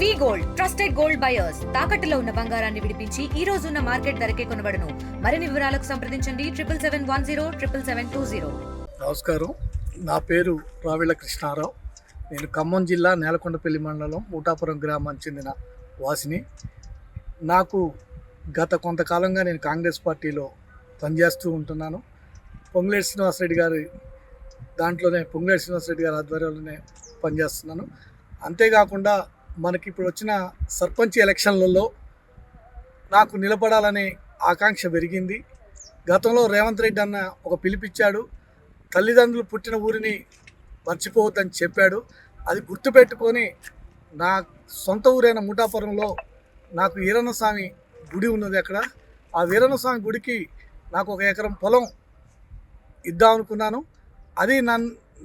వి gold trusted gold buyers తాకట్టులో ఉన్న బంగారాన్ని విడిపించి ఈ రోజు ఉన్న మార్కెట్ ధరకే కొనబడును. మరిన్ని వివరాలకు సంప్రదించండి 7771077720. నమస్కారం, నా పేరు రావిళ్ళ కృష్ణారావు. నేను ఖమ్మం జిల్లా నేలకొండపల్లి మండలం ఊటాపురం గ్రామానికి చెందిన వాసిని. నాకు గత కొంతకాలంగా నేను కాంగ్రెస్ పార్టీలో పనిచేస్తూ ఉంటున్నాను. పొంగులేటి శ్రీనివాసరెడ్డి గారి ఆధ్వర్యంలోనే పనిచేస్తున్నాను. అంతేకాకుండా మనకి ఇప్పుడు వచ్చిన సర్పంచ్ ఎలక్షన్లలో నాకు నిలబడాలనే ఆకాంక్ష పెరిగింది. గతంలో రేవంత్ రెడ్డి అన్న ఒక పిలిపిచ్చాడు, తల్లిదండ్రులు పుట్టిన ఊరిని మర్చిపోవద్దని చెప్పాడు. అది గుర్తుపెట్టుకొని నా సొంత ఊరైన ముఠాపురంలో నాకు వీరన్నస్వామి గుడి ఉన్నది. అక్కడ ఆ వీరన్నస్వామి గుడికి నాకు 1 ఎకరం పొలం ఇద్దామనుకున్నాను. అది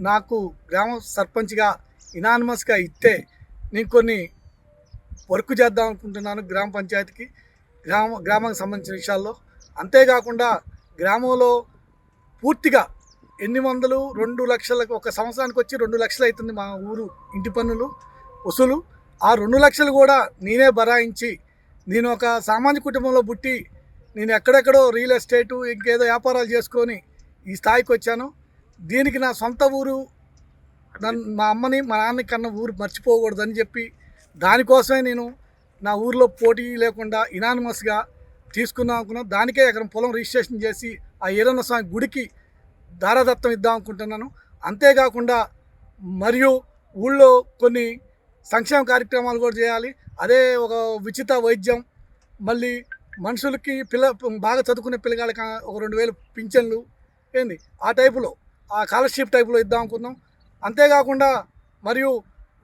నాకు గ్రామ సర్పంచ్గా ఇనానిమస్గా ఇస్తే నేను కొన్ని వర్క్ చేద్దాం అనుకుంటున్నాను గ్రామ పంచాయతీకి, గ్రామానికి సంబంధించిన విషయాల్లో. అంతేకాకుండా గ్రామంలో పూర్తిగా 2 లక్షలకు ఒక సంవత్సరానికి వచ్చి 2 లక్షలు అవుతుంది మా ఊరు ఇంటి పన్నులు వసూలు. ఆ 2 లక్షలు కూడా నేనే బరాయించి, నేను ఒక సామాన్య కుటుంబంలో పుట్టి నేను ఎక్కడెక్కడో రియల్ ఎస్టేటు ఇంకేదో వ్యాపారాలు చేసుకొని ఈ స్థాయికి వచ్చాను. దీనికి నా సొంత ఊరు, మా అమ్మని మా నాన్నని కన్నా ఊరు మర్చిపోకూడదని చెప్పి దానికోసమే నేను నా ఊరిలో పోటీ లేకుండా ఇనానిమస్గా తీసుకుందాం అనుకున్నాను. దానికే 1 ఎకరం పొలం రిజిస్ట్రేషన్ చేసి ఆ ఈరన్న స్వామి గుడికి దారాదత్తం ఇద్దాం అనుకుంటున్నాను. అంతేకాకుండా మరియు ఊళ్ళో కొన్ని సంక్షేమ కార్యక్రమాలు కూడా చేయాలి. అదే ఒక ఉచిత వైద్యం, మళ్ళీ మనుషులకి బాగా చదువుకునే పిల్లగాళ్ళకి ఒక 2000 పింఛన్లు ఏంది ఆ టైపులో, ఆ స్కాలర్షిప్ టైపులో ఇద్దాం అనుకున్నాం. అంతేకాకుండా మరియు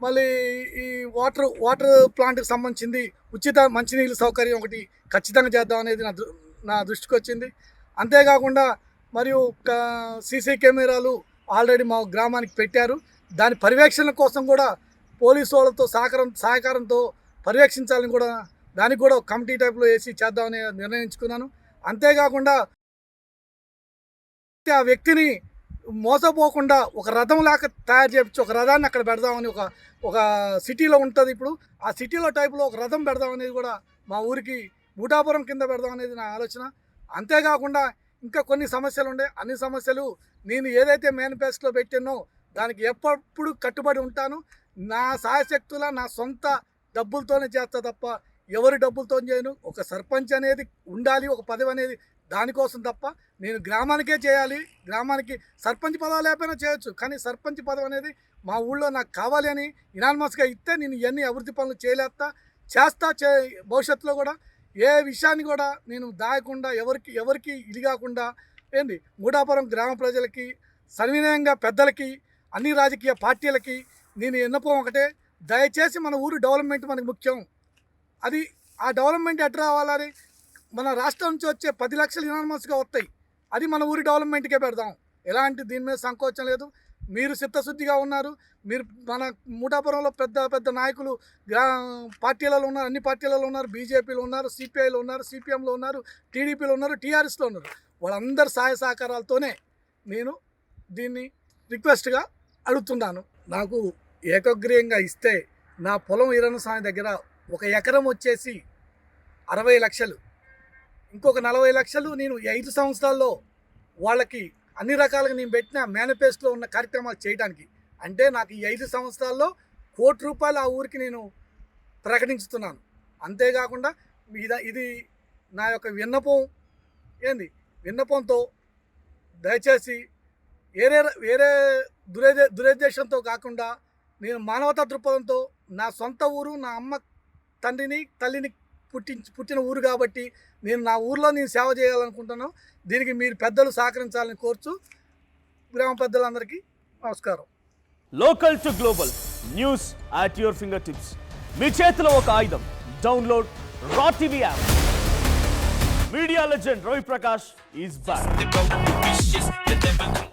మళ్ళీ ఈ వాటర్ ప్లాంట్కి సంబంధించింది ఉచిత మంచినీళ్ళ సౌకర్యం ఒకటి ఖచ్చితంగా చేద్దాం అనేది నా దృష్టికి వచ్చింది. అంతేకాకుండా మరియు సీసీ కెమెరాలు ఆల్రెడీ మా గ్రామానికి పెట్టారు. దాని పర్యవేక్షణ కోసం కూడా పోలీసు వాళ్ళతో సహకారంతో పర్యవేక్షించాలని కూడా దానికి కూడా కమిటీ టైప్లో వేసి చేద్దామని నిర్ణయించుకున్నాను. అంతేకాకుండా ఆ వ్యక్తిని మోసపోకుండా ఒక రథం లాగా తయారు చేయించి ఒక రథాన్ని అక్కడ పెడదామని ఒక సిటీలో ఉంటుంది. ఇప్పుడు ఆ సిటీలో టైపులో ఒక రథం పెడదామనేది కూడా మా ఊరికి ఊటాపురం కింద పెడదామనేది నా ఆలోచన. అంతేకాకుండా ఇంకా కొన్ని సమస్యలు ఉండే, అన్ని సమస్యలు నేను ఏదైతే మేనిఫెస్టోలో పెట్టానో దానికి ఎప్పుడు కట్టుబడి ఉంటాను. నా సాయశక్తుల నా సొంత డబ్బులతోనే చేస్తా తప్ప ఎవరి డబ్బులతో చేయను. ఒక సర్పంచ్ అనేది ఉండాలి, ఒక పదవి అనేది దానికోసం తప్ప నేను గ్రామానికే చేయాలి. గ్రామానికి సర్పంచ్ పదవి లేకపోయినా చేయొచ్చు, కానీ సర్పంచ్ పదవి అనేది మా ఊళ్ళో నాకు కావాలి అని ఇనానిమస్గా ఇస్తే నేను ఇవన్నీ అభివృద్ధి పనులు చేస్తా భవిష్యత్తులో కూడా ఏ విషయాన్ని కూడా నేను దాయకుండా ఎవరికి ఇది కాకుండా ఏంది మూడాపురం గ్రామ ప్రజలకి సవినయంగా పెద్దలకి అన్ని రాజకీయ పార్టీలకి నేను విన్నపం ఒకటే, దయచేసి మన ఊరు డెవలప్మెంట్ మనకు ముఖ్యం. అది ఆ డెవలప్మెంట్ ఎట్లా రావాలని మన రాష్ట్రం నుంచి వచ్చే 10 లక్షలు ఇనానిమస్గా వస్తాయి. అది మన ఊరి డెవలప్మెంట్కే పెడదాం. ఎలాంటి దీని మీద సంకోచం లేదు. మీరు చిత్తశుద్ధిగా ఉన్నారు. మీరు మన మూటాపురంలో పెద్ద నాయకులు పార్టీలలో ఉన్నారు, అన్ని పార్టీలలో ఉన్నారు. బీజేపీలో ఉన్నారు, సిపిఐలో ఉన్నారు, సిపిఎంలో ఉన్నారు, టీడీపీలో ఉన్నారు, టీఆర్ఎస్లో ఉన్నారు. వాళ్ళందరి సహాయ సహకారాలతోనే నేను దీన్ని రిక్వెస్ట్గా అడుగుతున్నాను. నాకు ఏకగ్రీయంగా ఇస్తే నా పొలం ఈరన్న స్వామి దగ్గర 1 ఎకరం వచ్చేసి 60 లక్షలు, ఇంకొక 40 లక్షలు నేను 5 సంవత్సరాల్లో వాళ్ళకి అన్ని రకాలుగా నేను పెట్టిన మేనిఫెస్టోలో ఉన్న కార్యక్రమాలు చేయడానికి. అంటే నాకు ఈ 5 సంవత్సరాల్లో ₹1 కోటి ఆ ఊరికి నేను ప్రకటించుతున్నాను. అంతేకాకుండా ఇది నా యొక్క విన్నపంతో దయచేసి వేరే దురుద్దేశంతో కాకుండా నేను మానవతా దృక్పథంతో నా సొంత ఊరు, నా అమ్మ తల్లిని పుట్టిన ఊరు కాబట్టి నేను నా ఊర్లో నేను సేవ చేయాలనుకుంటున్నాను. దీనికి మీరు పెద్దలు సహకరించాలని కోరుచు గ్రామ పెద్దలందరికీ నమస్కారం. Local to global news at your fingertips. మీ చేతిలో ఒక ఆయుధం. Download Raw TV app. Media legend Ravi Prakash is back.